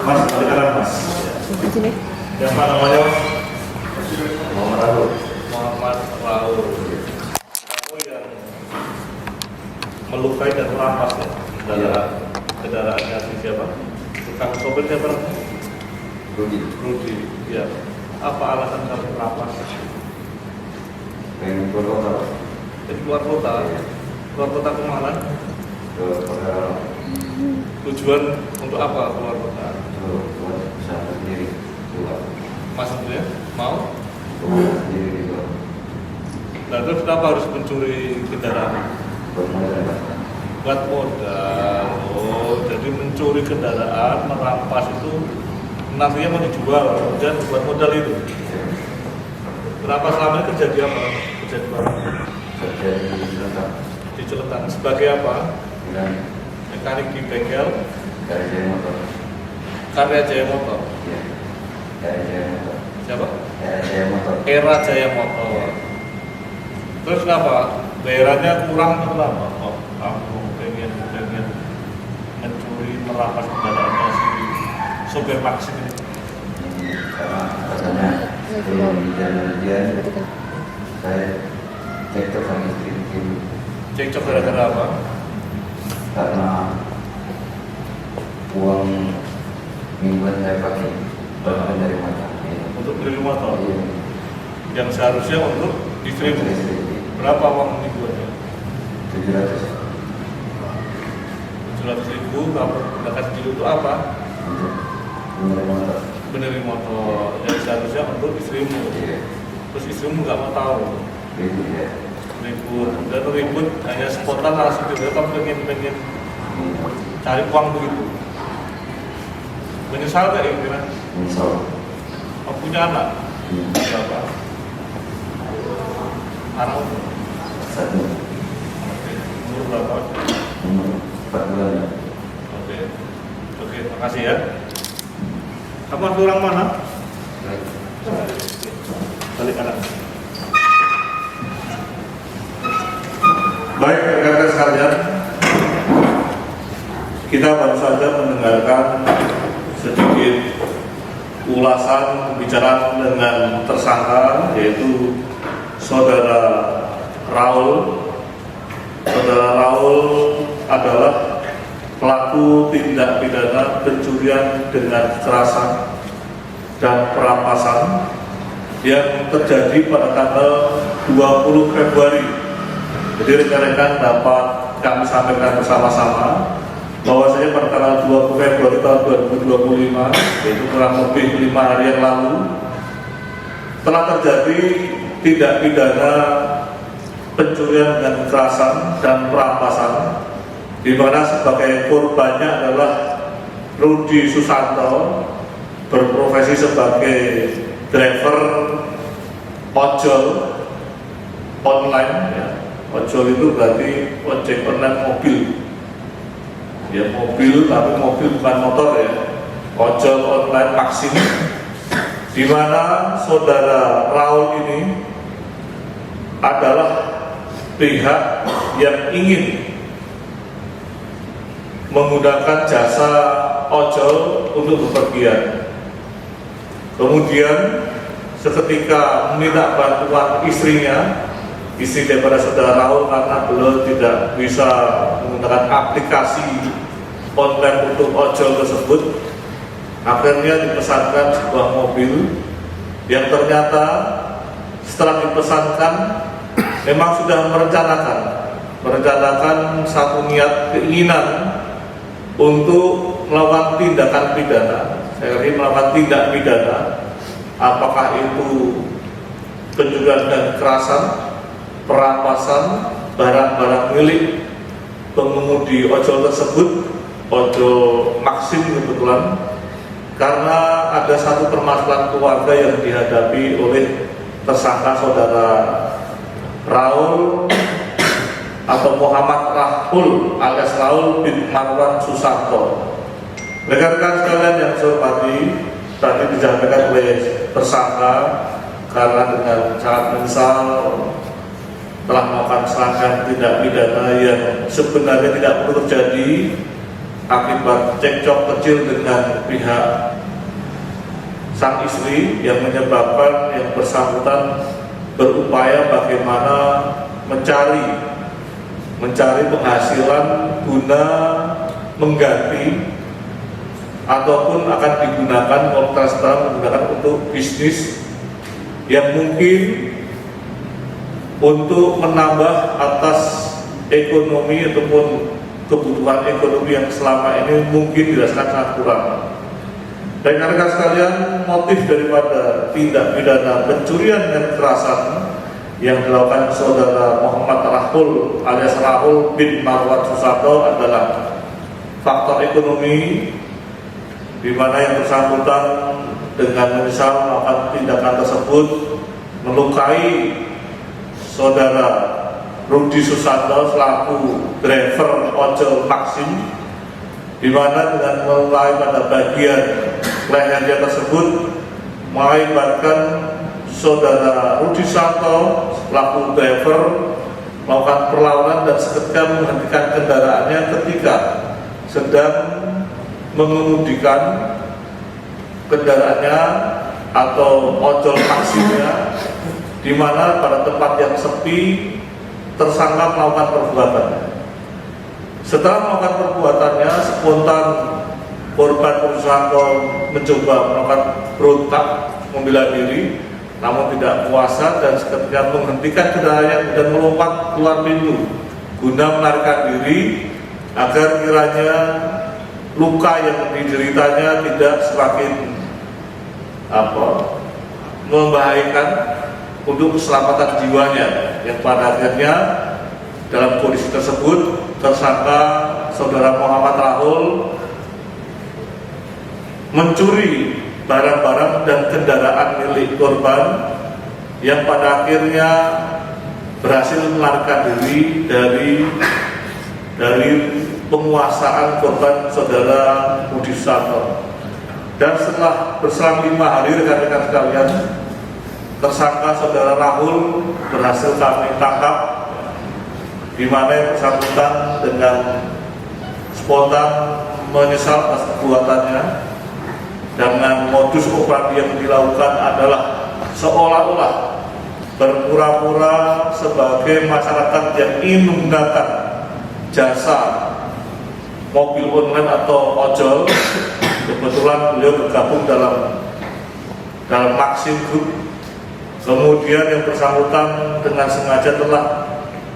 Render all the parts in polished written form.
Mas, balik kanan mas. Sini. Yang mana namanya mas? Muhammad Raul. Muhammad Raul. Oh yang melukai dan merampas ya? Kendaraannya si siapa? Tukang sopir siapa? Rudi. Ya. Apa alasan kamu merampas? Pengen keluar kota. Jadi keluar kota. Keluar kota kemana? Ke Pekalongan. Tujuan untuk apa keluar kota? Buat usaha sendiri. Keluar. Mas ya? Mau? Usaha sendiri di luar. Nah terus kenapa harus mencuri kendaraan? Buat modal. Buat modal. Oh, jadi mencuri kendaraan, merampas itu nantinya mau dijual dan buat modal itu. Kenapa selama ini kerja di apa? Kerja di mana? Kerja di Selatan. Di Ciletan. Sebagai apa? Dan Mekanik di bengkel dari Jaya Motor. Karya Jaya Motor. Iya. Dari Jaya Motor. Siapa? Dari Jaya Motor. Era Jaya Motor. Terus kenapa? Daerahnya kurang atau kenapa? Oh, kamu pengen mencuri, merampas kendaraannya si sopir taksi ini. Karena katanya belum jalan ujian, saya cekcok sama istri dulu. Cekcok gara-gara apa? Karena uang mingguan saya pakai bahkan dari mana? Untuk beli motor. Iya. Yang seharusnya untuk istrimu. Berapa uang mingguannya? 700 700.000. Kamu gunakan sendiri untuk apa? untuk menerima motor. Benerin motor. Yang seharusnya untuk istrimu. Iya. Terus istrimu nggak mau tahu. Itu ya. Ribut dan ribut hanya spontan langsung juga kamu pengen cari uang begitu. Menyesal nggak kira-kira? Misal. Kamu punya anak? Berapa? Anak Satu. umur berapa? Umur 4 bulan ya. Oke, makasih ya. Kamu asli orang mana? Balik kanan. Baik, rekan-rekan sekalian, kita baru saja mendengarkan sedikit ulasan pembicaraan dengan tersangka, yaitu Saudara Raul. Saudara Raul adalah pelaku tindak pidana pencurian dengan kekerasan dan perampasan yang terjadi pada tanggal 20 Februari. Jadi rekan-rekan dapat kami sampaikan bersama-sama bahwasanya pada tanggal 20 Februari tahun 2025, yaitu kurang lebih 5 hari yang lalu, telah terjadi tindak pidana pencurian dengan kekerasan dan perampasan, di mana sebagai korbannya adalah Rudi Susanto, berprofesi sebagai driver ojol online. Ya. Ojol itu berarti ojek online mobil. Ya mobil, tapi mobil bukan motor ya. Ojol online Maxim. Di mana Saudara Raul ini adalah pihak yang ingin menggunakan jasa ojol untuk bepergian. Kemudian seketika meminta bantuan istrinya, istri daripada Saudara Raul, karena beliau tidak bisa menggunakan aplikasi online untuk ojol tersebut, akhirnya dipesankan sebuah mobil yang ternyata setelah dipesankan memang sudah merencanakan satu niat keinginan untuk melakukan tindakan pidana. Saya kira melakukan tindak pidana, apakah itu pencurian dan kekerasan, perampasan barang-barang milik pengemudi ojol tersebut, ojol Maxim kebetulan, karena ada satu permasalahan keluarga yang dihadapi oleh tersangka Saudara Raul atau Muhammad Rahul alias Raul bin Marwan Susanto. Rekan-rekan sekalian yang saya hormati, tadi disampaikan oleh tersangka karena dengan sangat menyesal telah melakukan serangkaian tindak pidana yang sebenarnya tidak perlu terjadi, akibat cekcok kecil dengan pihak sang istri yang menyebabkan yang bersangkutan berupaya bagaimana mencari penghasilan guna mengganti ataupun akan digunakan menggunakan untuk bisnis yang mungkin untuk menambah atas ekonomi ataupun kebutuhan ekonomi yang selama ini mungkin dirasakan sangat kurang. Dan rekan sekalian, motif daripada tindak pidana pencurian dan kekerasan yang dilakukan saudara Muhammad Rahul alias Rahul bin Marwan Susanto adalah faktor ekonomi, di mana yang bersangkutan dengan menyesal melakukan tindakan tersebut melukai saudara Rudi Susanto selaku driver ojol Maxim, di mana dengan melukai pada bagian lehernya tersebut mengakibatkan saudara Rudi Susanto selaku driver melakukan perlawanan dan seketika menghentikan kendaraannya ketika sedang mengemudikan kendaraannya atau ojol Maximnya, di mana pada tempat yang sepi tersangka melakukan perbuatannya. Setelah melakukan perbuatannya, spontan korban Susanto mencoba melakukan berontak membela diri, namun tidak kuasa dan seketika menghentikan kendaraannya dan melompat keluar pintu guna melarikan diri agar kiranya luka yang dideritanya tidak semakin membahayakan untuk keselamatan jiwanya, yang pada akhirnya dalam kondisi tersebut tersangka saudara Muhammad Rahul mencuri barang-barang dan kendaraan milik korban yang pada akhirnya berhasil melarikan diri dari penguasaan korban saudara Rudi Susanto. Dan setelah berselang 5 hari rekan-rekan sekalian, tersangka saudara Rahul berhasil kami tangkap, di mana yang bersangkutan dengan spontan menyesal atas perbuatannya. Dengan modus operandi yang dilakukan adalah seolah-olah berpura-pura sebagai masyarakat yang ingin menggunakan jasa mobil online atau ojol. Kebetulan beliau bergabung dalam Maxim Group. Kemudian yang bersangkutan dengan sengaja telah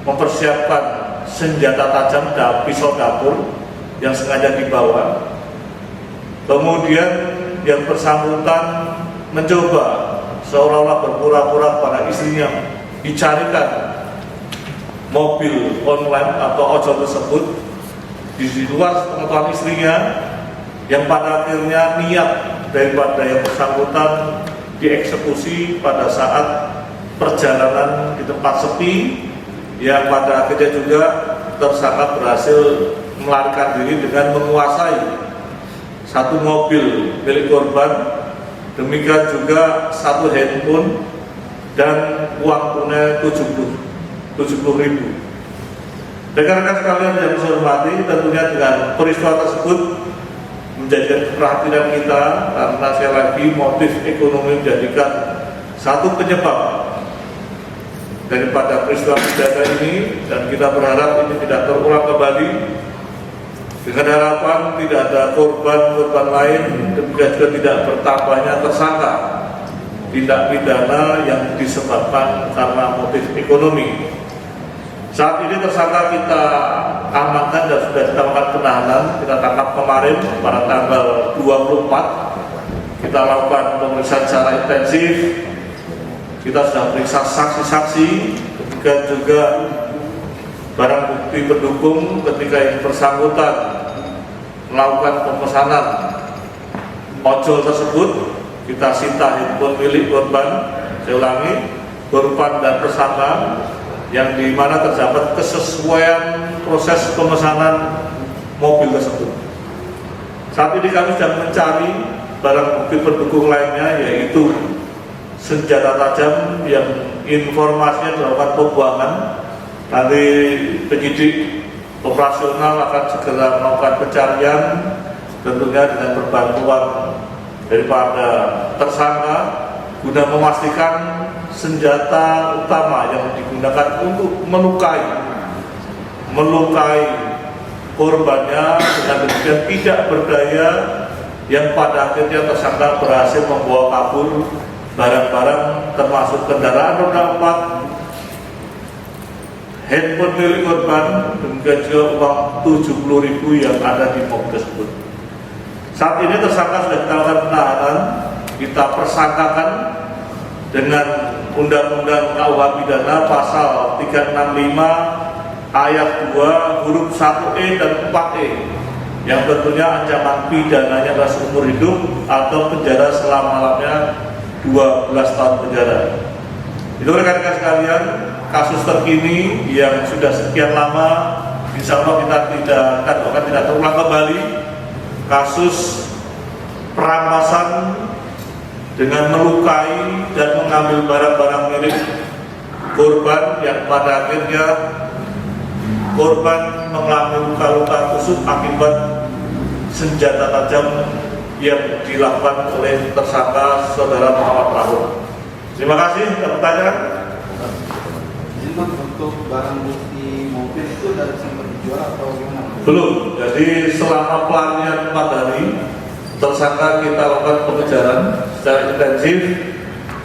mempersiapkan senjata tajam dan pisau dapur yang sengaja dibawa. Kemudian yang bersangkutan mencoba seolah-olah berpura-pura pada istrinya dicarikan mobil online atau ojol tersebut di luar pengetahuan istrinya, yang pada akhirnya niat daripada yang bersangkutan dieksekusi pada saat perjalanan di tempat sepi, yang pada akhirnya juga tersangka berhasil melarikan diri dengan menguasai satu mobil milik korban, demikian juga satu handphone dan uang tunai 70.000. Rekan-rekan sekalian yang saya hormati, tentunya dengan peristiwa tersebut menjadikan perhatian kita, karena saya lagi motif ekonomi menjadikan satu penyebab daripada peristiwa pidana ini, dan kita berharap ini tidak terulang kembali, dengan harapan tidak ada korban lain, demikian juga tidak bertambahnya tersangka tindak pidana yang disebabkan karena motif ekonomi. Saat ini tersangka kita amankan dan sudah kita lakukan penahanan. Kita tangkap kemarin pada tanggal 24. Kita lakukan pemeriksaan secara intensif. Kita sudah periksa saksi-saksi, demikian juga barang bukti pendukung ketika yang bersangkutan melakukan pemesanan ojol tersebut. Kita sita handphone milik korban, saya ulangi, korban dan tersangka, yang dimana terdapat kesesuaian proses pemesanan mobil tersebut. Saat ini kami sedang mencari barang bukti pendukung lainnya, yaitu senjata tajam yang informasinya dilakukan pembuangan. Nanti penyidik operasional akan segera melakukan pencarian, tentunya dengan perbantuan daripada tersangka, guna memastikan senjata utama yang digunakan untuk melukai korbannya dengan demikian tidak berdaya, yang pada akhirnya tersangka berhasil membawa kabur barang-barang termasuk kendaraan roda 4, handphone milik korban, demikian juga uang 70.000 yang ada di mobil tersebut. Saat ini tersangka sudah kita lakukan penahanan, kita persangkakan dengan Undang-Undang KUH Pidana pasal 365 ayat 2 huruf 1E dan 4E, yang tentunya ancaman pidananya adalah seumur hidup atau penjara selama-lamanya 12 tahun penjara. Itu rekan-rekan sekalian, kasus terkini yang sudah sekian lama, insya Allah kita tidak terulang kembali, kasus perampasan dengan melukai dan mengambil barang-barang milik korban yang pada akhirnya korban mengalami luka-luka tusuk akibat senjata tajam yang dilakukan oleh tersangka saudara Muhammad Rahul. Terima kasih. Pertanyaan? Untuk barang bukti mobil itu dari sumber dijual atau gimana? Belum. Jadi selama pelarian 4 hari, tersangka kita lakukan pengejaran secara intensif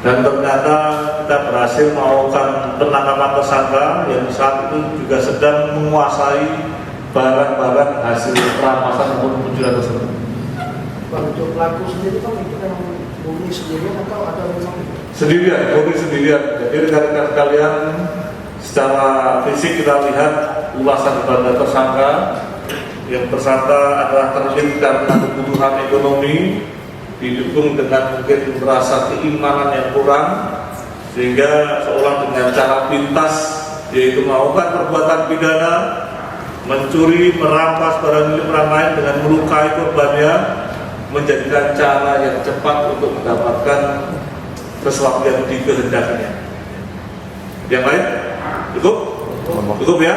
dan ternyata kita berhasil melakukan penangkapan tersangka yang saat itu juga sedang menguasai barang-barang hasil perampasan maupun pencurian tersebut. Untuk pelaku sendiri kan itu memang murni sendirian atau ada memang Sendirian, murni sendirian. Jadi rekan-rekan sekalian, secara fisik kita lihat ulasan daripada tersangka. Yang tersangka adalah terlibat karena kebutuhan ekonomi, didukung dengan mungkin merasa keimanan yang kurang, sehingga seolah dengan cara pintas, yaitu melakukan perbuatan pidana, mencuri, merampas barang milik orang lain dengan melukai korbannya, menjadikan cara yang cepat untuk mendapatkan sesuatu yang dikehendakinya. Yang lain? Cukup? Cukup ya?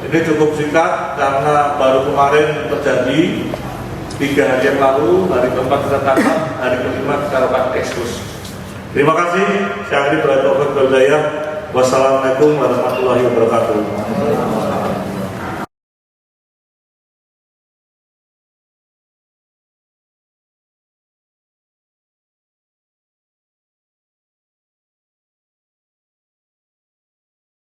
Ini cukup singkat karena baru kemarin terjadi 3 hari yang lalu, hari keempat kita tangkap, hari kelima kita lakukan ekspos. Terima kasih. Saya akhiri berdoa. Wassalamualaikum warahmatullahi wabarakatuh.